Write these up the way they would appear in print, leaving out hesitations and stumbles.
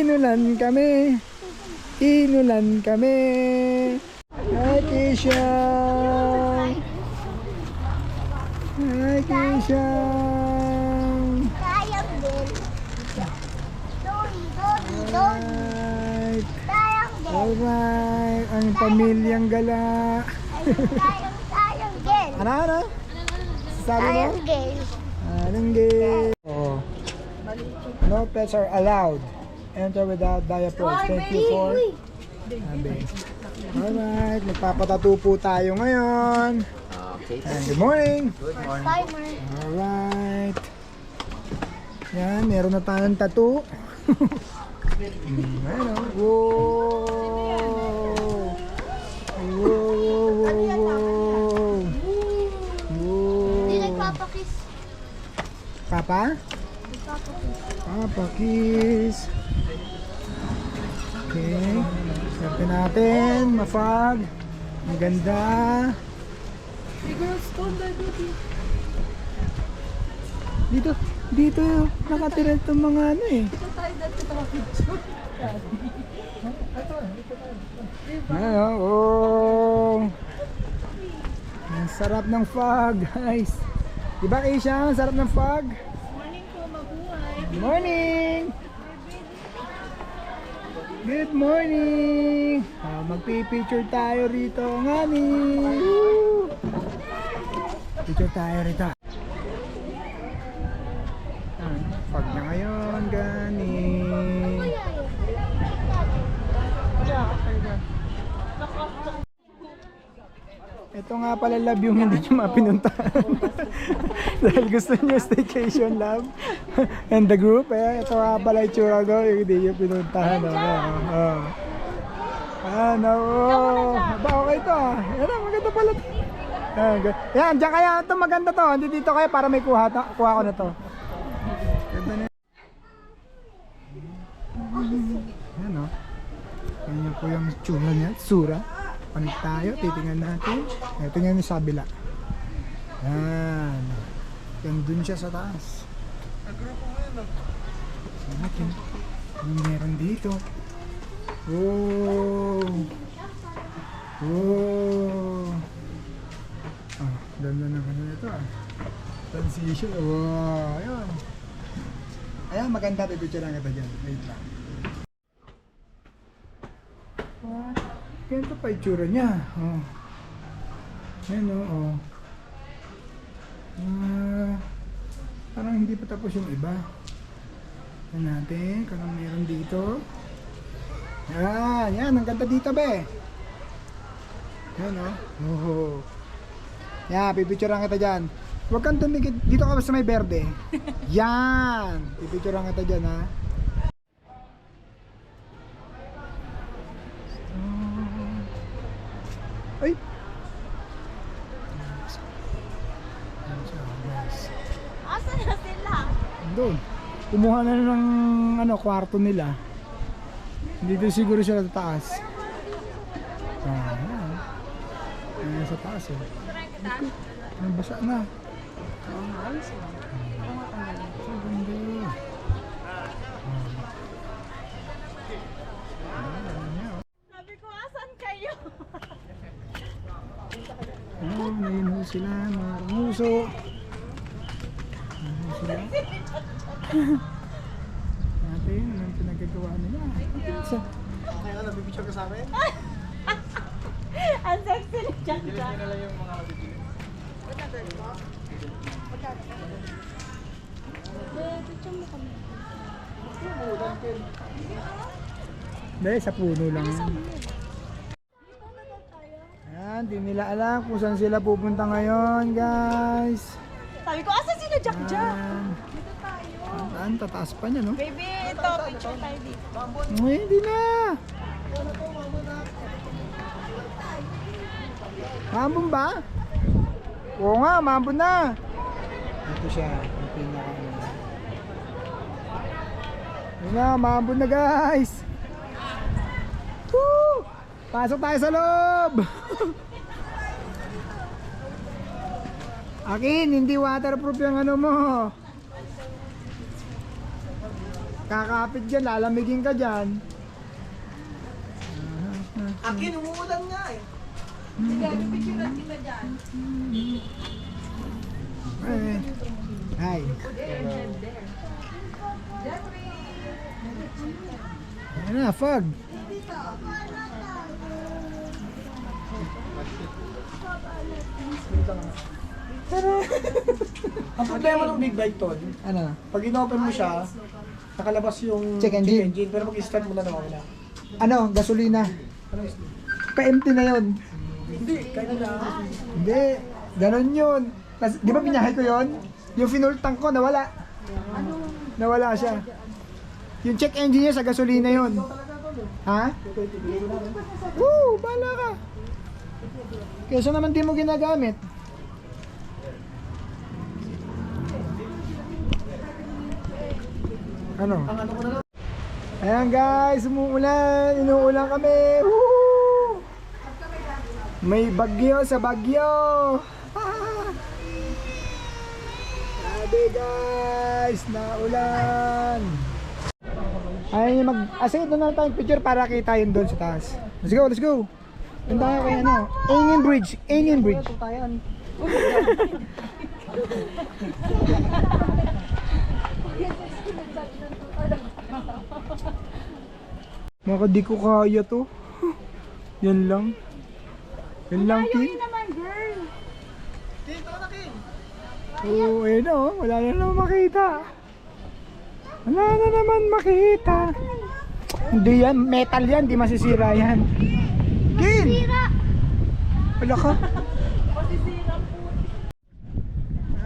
Inulan kami. Inulan kami. Hi, Keisha. Hi, Keisha. Alright. Alright. Ang pamilyang gala. Ano? Sabi mo? Anong gay? Oh. No pets are allowed. Enter without diapers. Thank you for... Alright. Magpapatattoo po tayo ngayon. Okay. And good morning. Good morning. Alright. Yan, meron na tayong tattoo. Ayun o. Whoa! Whoa! Hindi nagpapakiss. Papa? Papa kiss. Okay. Swerte natin. Mafag. Ang ganda. Dito nakatira itong mga ano eh. Ano? Oh. Ang sarap ng fog, guys. Diba Keisha? Ang sarap ng fog? Morning po, mabuhay. Good morning! Good morning! Magpipicture tayo rito, ngani! Woo! Picture tayo rito. Pag na ngayon, gani. Ito nga pala love yung hindi nyo mapinuntahan. Dahil gusto nyo staycation love. And the group, ito nga pala itsura ko yung hindi nyo pinuntahan. Ano? Ba, okay ito ah. Yan, maganda pala. Yan, dyan kaya ito maganda to. Hindi dito kayo para may kuha ko na to. Ganda na. Yan o. Ganyan po yung itsura niya. Tsura. Panik tayo, titingnan natin. Tingnan niyo sa kabila. Yan. Yan dun siya sa taas. Natin. Anong meron dito? Oh. Oh. Ah, ganda naman na ito ah. Transition. Wow. Ayun. Ayan, maganda. Pipicture lang kita dyan. Wait lang. What? Ganito pa itsura niya. Oh. Ayan o. Oh. Parang hindi pa tapos yung iba. Yan natin kung anong meron dito. Yan. Yan. Ang ganda dito be. Yan o. Oh. Yan. Pipicture lang kita dyan. Huwag kang tumigit. Dito ka sa may berde. Yan. Pipicture lang kita dyan ha. Ay! Asan na sila? Doon. Kumuha na ng ano, kwarto nila. Dito siguro sila sa taas. Ayan. Ayan sa taas eh. Ang basa na. Sabi ko, asan kayo? Oh, ngayon ho sila, mga muso. Ngayon sila. Natin, anong pinagagawa nila? Okay na, nabibicture ka sa amin? Ang sexy ni Jack Bilhin Jack. nyo na lang yung mga nabibicture. Picture mo kami. Dahil sa puno lang yan. Ayan, di nila alam kung saan sila pupunta ngayon, guys. Sabi ko, asan sila Jack Jack? Ayan. Dito tayo. Ang tataas pa niya, no? Baby, ito, picture tayo dito. Ay, hindi na. Mambon ba? Oo nga, mambon na. Ito siya, ang pinaka. Yun na, mambon na guys. Woo! Pasok tayo sa loob. Akin, hindi waterproof yung ano mo. Kakapit dyan, lalamigin ka dyan. Akin, umuulan nga eh. Hi. Ayan na, fog. Ang problema ng big bike tol, Ano? pag inopen mo siya, nakalabas yung Check engine. pero pag i-start mo na nawawala. Ano? Gasolina. Ano is Pa-empty na yun. Hindi, kaya na. Hindi. Ganon yun. Tas, di ba binahay ko yun? Yung fuel tank ko, nawala. Nawala siya. Yung check engine niya sa gasolina yun. Ha? Woo! Bala ka. Kesa naman di mo ginagamit. Ano? Ang ano ko na lang. Ayan guys, umuulan. Inuulan kami. Woo! May bagyo sa bagyo. Sabi guys, naulan. Ayun yung sige, doon na tayong picture para kita yun doon sa taas. Let's go, let's go. Doon tayo kay ano, Angin Bridge, Angin Bridge. Maka di ko kaya to. Yan lang. Yan lang, King. naman, girl. Dito na, King. Oo, ayun na, oh. Wala na naman makita. Wala na naman makita. Hindi yan, metal yan, di masisira yan. King! Wala ka.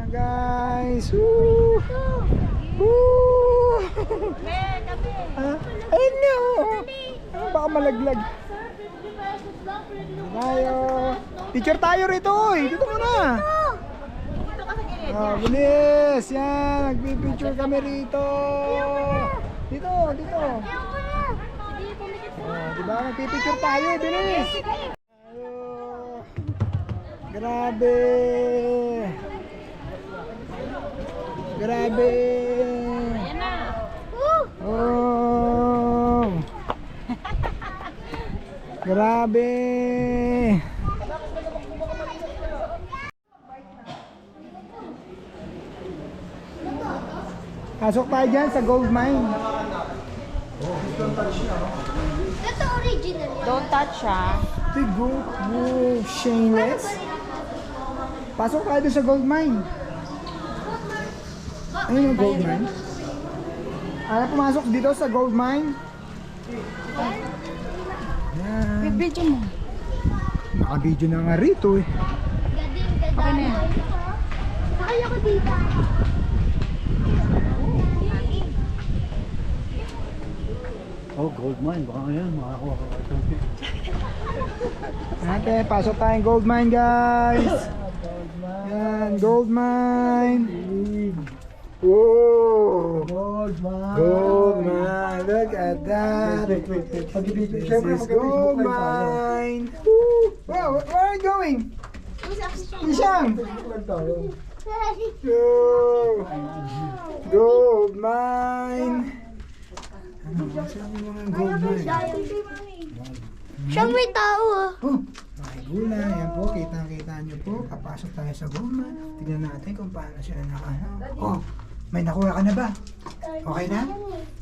Guys, woo! Woo! Ayun nga, oh. Baka malaglag. Tayo. Picture tayo rito, oy. Dito muna. Bilis. Yan, nagpipicture kami rito. Dito, dito. Diba, nagpipicture tayo, bilis. Tayo. Grabe. Grabe. Oh. Grabe. Pasok tayo dyan sa gold mine. Ito original yan. Don't touch, ha? Big gold. Whoa, shameless. Pasok tayo doon sa gold mine. Ano yung gold mine? Ayaw pumasok dito sa gold mine. Yan. Video mo. Naka-video na nga rito eh. Gading, gadang. Okay na yan. Sakay ako dito. Oh, gold mine. Baka ngayon, makakuha ka ito. Ate, pasok tayong gold mine guys. Yan, gold mine. Whoa! Gold mine. Gold mine. Look at that. This is gold mine. Woo! Wow, where are you going? Isang. Yo! Gold mine. Ano? Sabi mo ng gold mine. Siyang may tao ah. Oh, may gulay. Yan po, kitang-kita nyo po. Papasok tayo sa goma. Tignan natin kung paano sila nakano. Oh, may nakuha ka na ba? Okay na?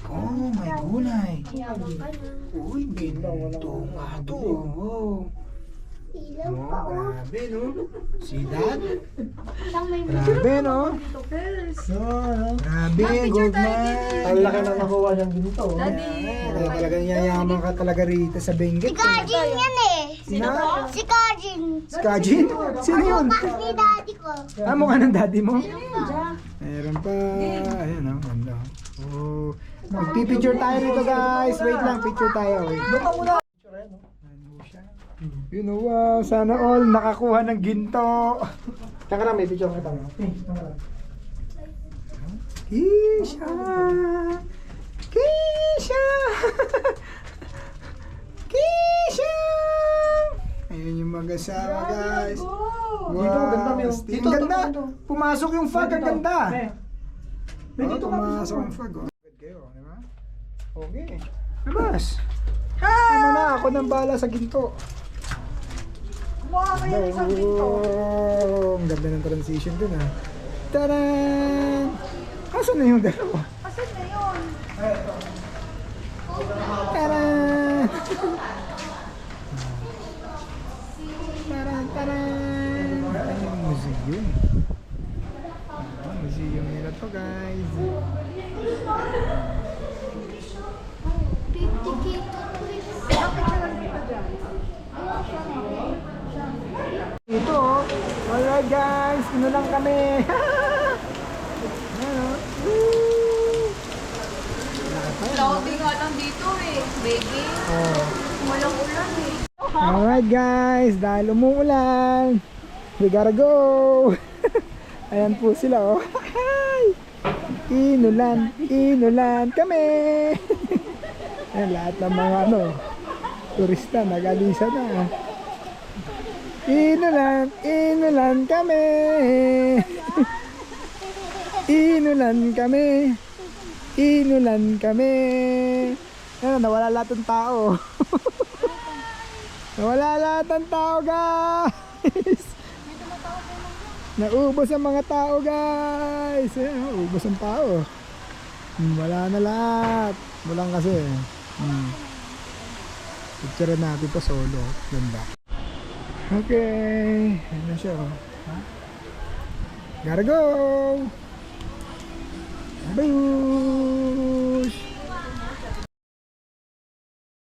Oh, may gulay. Uy, ginto nga to. Oh, Ilaw oh pa oh. grabe no? See that? Siyang may Grabe no? Grabe, gold mine. Ang laki na nakuha niyang ginto. Kaya talagang yayaman ka talaga rito sa Benguet. Kajin yan eh. Sino? Si Kajin. Skajin? Sino yun? Bukas ni daddy ko. Ah, mukha ng daddy mo? Pa. Meron pa. Ayan o, ganda. Oh. Magpipicture tayo rito guys. Wait lang, picture tayo. Wait. Doon muna. Ano siya? You know, wow, sana all nakakuha ng ginto. Teka lang, may video ka tayo. Kisha! Kisha! Kisha! Ayun yung mag-asawa guys. Wow, Dito, ganda mo. Ang Dito, ganda. dito. Pumasok yung fog, ang ganda. May dito ka. Pumasok yung fog. Oh. kayo, di ba? Okay. Labas! Tama na, ako nang bala sa ginto. Kumuha kayo ng isang ginto. Oh, ang ganda ng transition dun ah. Taran! Asan na yung dalawa? Asan na yun? Taran! Taran, taran! Ay, yung museum. Museum nila to, guys. 50K to Ito, oh. Alright, guys. Ino lang kami. Ayan, oh. Woo! Cloudy nga lang dito eh, baby. Oh. Walang ulan eh. Alright guys, dahil umuulan, we gotta go! Ayan po sila oh. Inulan, inulan kami! Ayan lahat ng mga turista nag-alisa na. Inulan, inulan kami! Inulan kami! Inulan kami! Ayan, nawala lahat ng tao. Wala lahat ng tao, guys! Naubos ang mga tao, guys! Ayan, ubos ang tao. Wala na lahat. Walang kasi. Picture natin pa solo. Ganda. Okay. Ayan na siya. Oh. Gotta go! Bye!